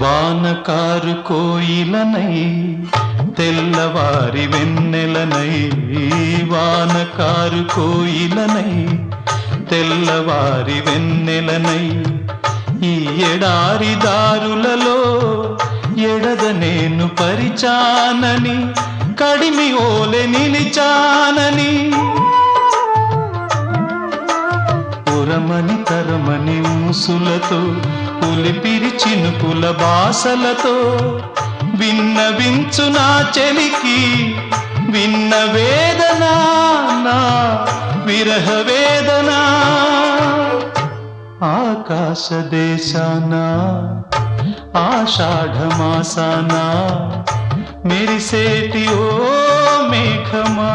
వానకారు కోయిలనై తెల్లవారి వెన్నెలనై, వానకారు కోయిలనై తెల్లవారి వెన్నెలనై, ఈ ఎడారి దారులలో ఎడద నేను పరిచానని, కడిమి ఓలె నిలిచానని, ఉరమని తరమని ఊసులతో ఉలిపిరి చినుకుల బాసలతో విన్నవించు నా చెలికి విన్న వేదన, నా విరహ వేదన. ఆకాశ దేశాన ఆషాఢమాసాన మెరిసేటి ఓ మేఘమా.